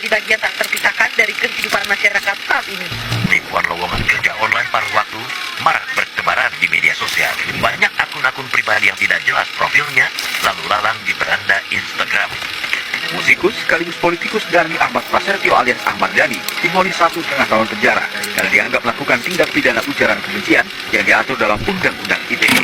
menjadi bagian tak terpisahkan dari kehidupan masyarakat saat ini. Ribuan lowongan kerja online paruh waktu marak bertebaran di media sosial. Banyak akun-akun pribadi yang tidak jelas profilnya lalu lalang di beranda Instagram. Musikus sekaligus politikus Dhani Ahmad Prasetyo alias Ahmad Dhani divonis 1,5 tahun penjara karena dianggap melakukan tindak pidana ujaran kebencian yang diatur dalam Undang-Undang ITE.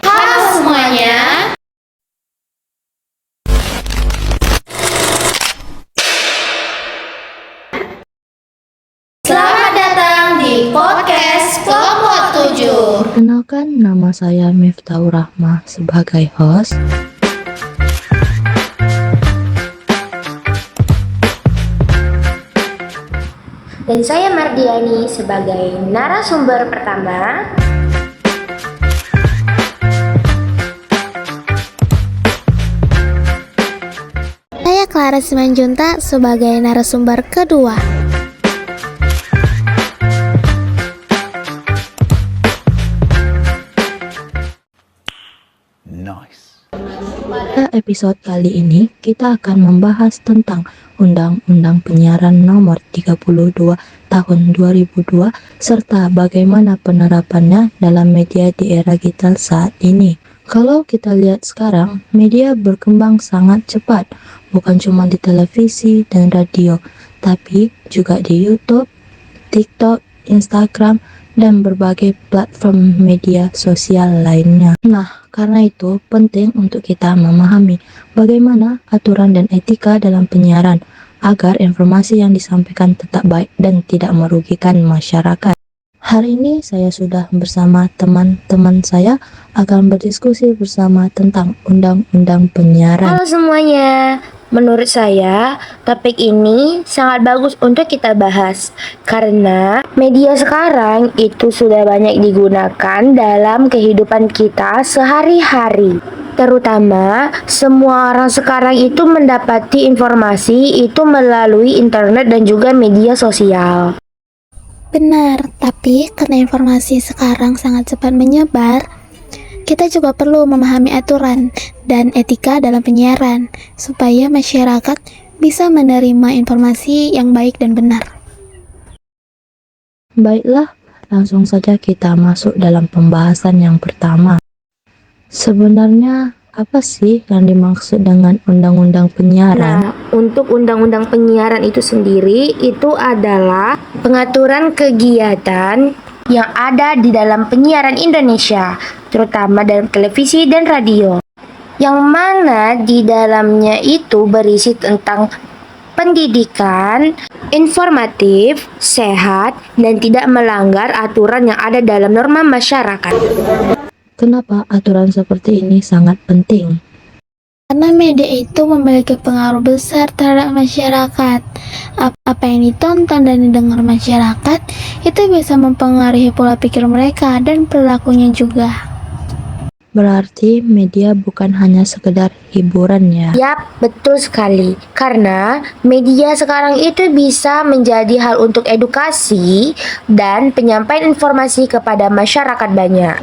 Halo semuanya. Selamat datang di podcast Kelompok 7. Perkenalkan, nama saya Miftahur Rahmah sebagai host. Dan saya Mardiani sebagai narasumber pertama. Saya Clara Simanjuntak sebagai narasumber kedua. Pada episode kali ini, kita akan membahas tentang Undang-Undang Penyiaran Nomor 32 Tahun 2002 serta bagaimana penerapannya dalam media di era digital saat ini. Kalau kita lihat sekarang, media berkembang sangat cepat, bukan cuma di televisi dan radio, tapi juga di YouTube, TikTok, Instagram, dan berbagai platform media sosial lainnya. Nah, karena itu penting untuk kita memahami bagaimana aturan dan etika dalam penyiaran agar informasi yang disampaikan tetap baik dan tidak merugikan masyarakat. Hari ini saya sudah bersama teman-teman saya akan berdiskusi bersama tentang Undang-Undang Penyiaran. Halo semuanya. Menurut saya, topik ini sangat bagus untuk kita bahas karena media sekarang itu sudah banyak digunakan dalam kehidupan kita sehari-hari. Terutama semua orang sekarang itu mendapati informasi itu melalui internet dan juga media sosial. Benar, tapi karena informasi sekarang sangat cepat menyebar, kita juga perlu memahami aturan dan etika dalam penyiaran supaya masyarakat bisa menerima informasi yang baik dan benar. Baiklah, langsung saja kita masuk dalam pembahasan yang pertama. Sebenarnya apa sih yang dimaksud dengan Undang-Undang Penyiaran? Nah, untuk Undang-Undang Penyiaran itu sendiri itu adalah pengaturan kegiatan yang ada di dalam penyiaran Indonesia, terutama dalam televisi dan radio, yang mana di dalamnya itu berisi tentang pendidikan, informatif, sehat, dan tidak melanggar aturan yang ada dalam norma masyarakat. Kenapa aturan seperti ini sangat penting? Karena media itu memiliki pengaruh besar terhadap masyarakat. Apa yang ditonton dan didengar masyarakat itu bisa mempengaruhi pola pikir mereka dan perilakunya juga. Berarti media bukan hanya sekedar hiburan ya? Yap, betul sekali. Karena media sekarang itu bisa menjadi hal untuk edukasi dan penyampaian informasi kepada masyarakat banyak.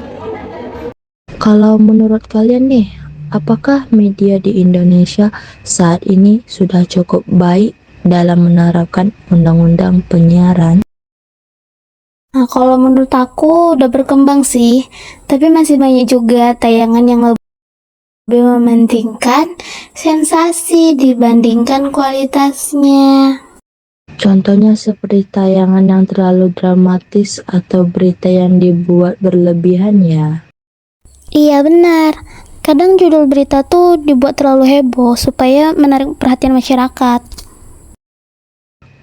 Kalau menurut kalian nih, apakah media di Indonesia saat ini sudah cukup baik dalam menerapkan Undang-Undang Penyiaran? Nah, kalau menurut aku udah berkembang sih, tapi masih banyak juga tayangan yang lebih mementingkan sensasi dibandingkan kualitasnya. Contohnya seperti tayangan yang terlalu dramatis atau berita yang dibuat berlebihan ya. Iya benar, kadang judul berita tuh dibuat terlalu heboh supaya menarik perhatian masyarakat.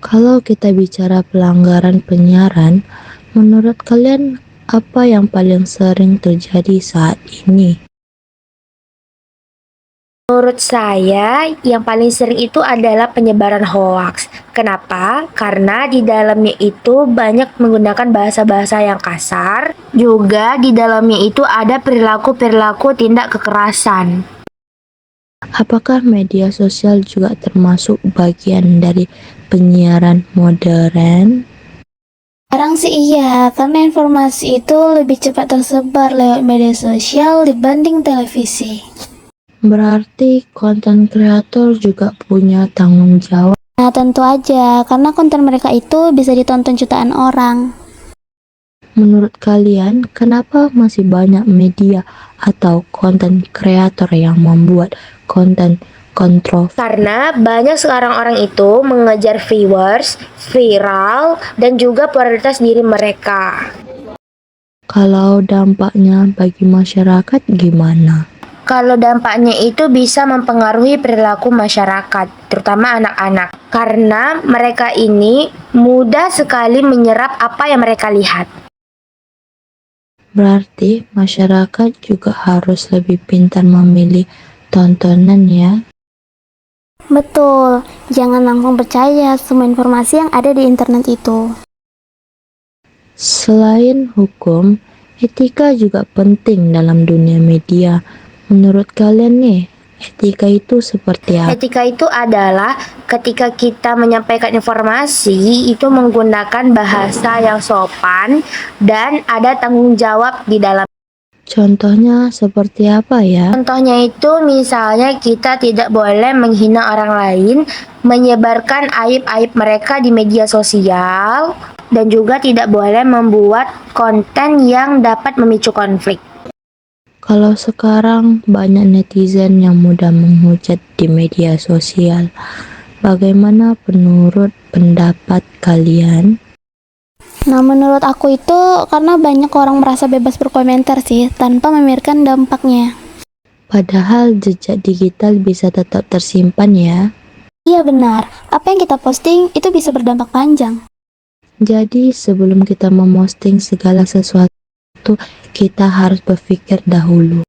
Kalau kita bicara pelanggaran penyiaran, menurut kalian apa yang paling sering terjadi saat ini? Menurut saya, yang paling sering itu adalah penyebaran hoaks. Kenapa? Karena di dalamnya itu banyak menggunakan bahasa-bahasa yang kasar. Juga di dalamnya itu ada perilaku-perilaku tindak kekerasan. Apakah media sosial juga termasuk bagian dari penyiaran modern? Sekarang sih iya, karena informasi itu lebih cepat tersebar lewat media sosial dibanding televisi. Berarti konten kreator juga punya tanggung jawab. Nah, tentu aja, karena konten mereka itu bisa ditonton jutaan orang. Menurut kalian, kenapa masih banyak media atau konten kreator yang membuat konten kontroversial? Karena banyak sekarang orang itu mengejar viewers, viral, dan juga popularitas diri mereka. Kalau dampaknya bagi masyarakat gimana? Kalau dampaknya itu bisa mempengaruhi perilaku masyarakat, terutama anak-anak. Karena mereka ini mudah sekali menyerap apa yang mereka lihat. Berarti masyarakat juga harus lebih pintar memilih tontonan ya. Betul, jangan langsung percaya semua informasi yang ada di internet itu. Selain hukum, etika juga penting dalam dunia media. Menurut kalian nih, etika itu seperti apa? Etika itu adalah ketika kita menyampaikan informasi itu menggunakan bahasa yang sopan dan ada tanggung jawab di dalam. Contohnya seperti apa ya? Contohnya itu misalnya kita tidak boleh menghina orang lain, menyebarkan aib-aib mereka di media sosial, dan juga tidak boleh membuat konten yang dapat memicu konflik. Kalau sekarang banyak netizen yang mudah menghujat di media sosial. Bagaimana menurut pendapat kalian? Nah, menurut aku itu karena banyak orang merasa bebas berkomentar sih, tanpa memikirkan dampaknya. Padahal jejak digital bisa tetap tersimpan ya. Iya benar, apa yang kita posting itu bisa berdampak panjang. Jadi sebelum kita memposting segala sesuatu, kita harus berpikir dahulu.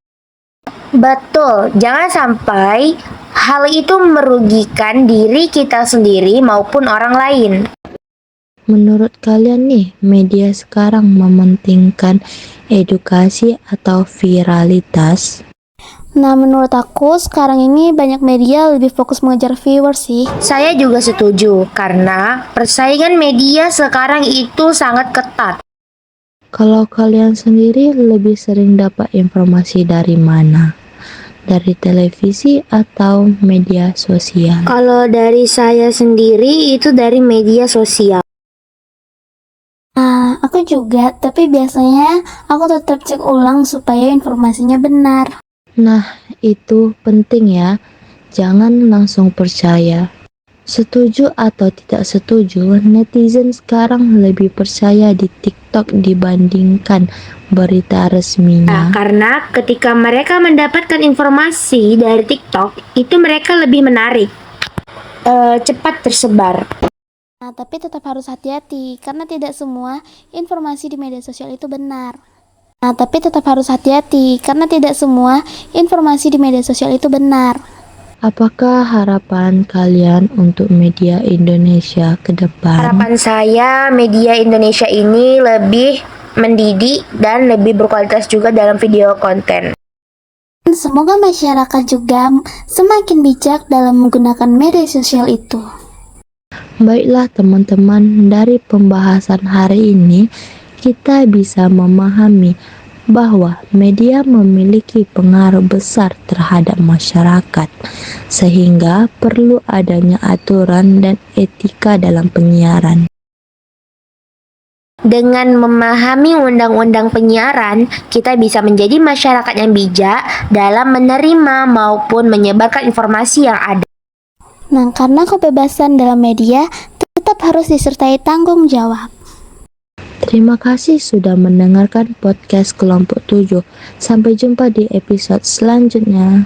Betul, jangan sampai hal itu merugikan diri kita sendiri maupun orang lain. Menurut kalian nih, media sekarang mementingkan edukasi atau viralitas? Nah, menurut aku sekarang ini banyak media lebih fokus mengejar viewers sih. Saya juga setuju, karena persaingan media sekarang itu sangat ketat. Kalau kalian sendiri lebih sering dapat informasi dari mana? Dari televisi atau media sosial? Kalau dari saya sendiri itu dari media sosial. Nah, aku juga, tapi biasanya aku tetap cek ulang supaya informasinya benar. Nah, itu penting ya. Jangan langsung percaya. Setuju atau tidak setuju, netizen sekarang lebih percaya di TikTok dibandingkan berita Nah, resminya. karena ketika mereka mendapatkan informasi dari TikTok, itu mereka lebih menarik, cepat tersebar. Nah, tapi tetap harus hati-hati, karena tidak semua informasi di media sosial itu benar. Apakah harapan kalian untuk media Indonesia ke depan? Harapan saya media Indonesia ini lebih mendidik dan lebih berkualitas juga dalam video konten. Semoga masyarakat juga semakin bijak dalam menggunakan media sosial itu. Baiklah teman-teman, dari pembahasan hari ini kita bisa memahami bahwa media memiliki pengaruh besar terhadap masyarakat, sehingga perlu adanya aturan dan etika dalam penyiaran. Dengan memahami undang-undang penyiaran, kita bisa menjadi masyarakat yang bijak dalam menerima maupun menyebarkan informasi yang ada. Nah, karena kebebasan dalam media tetap harus disertai tanggung jawab. Terima kasih sudah mendengarkan podcast Kelompok 7. Sampai jumpa di episode selanjutnya.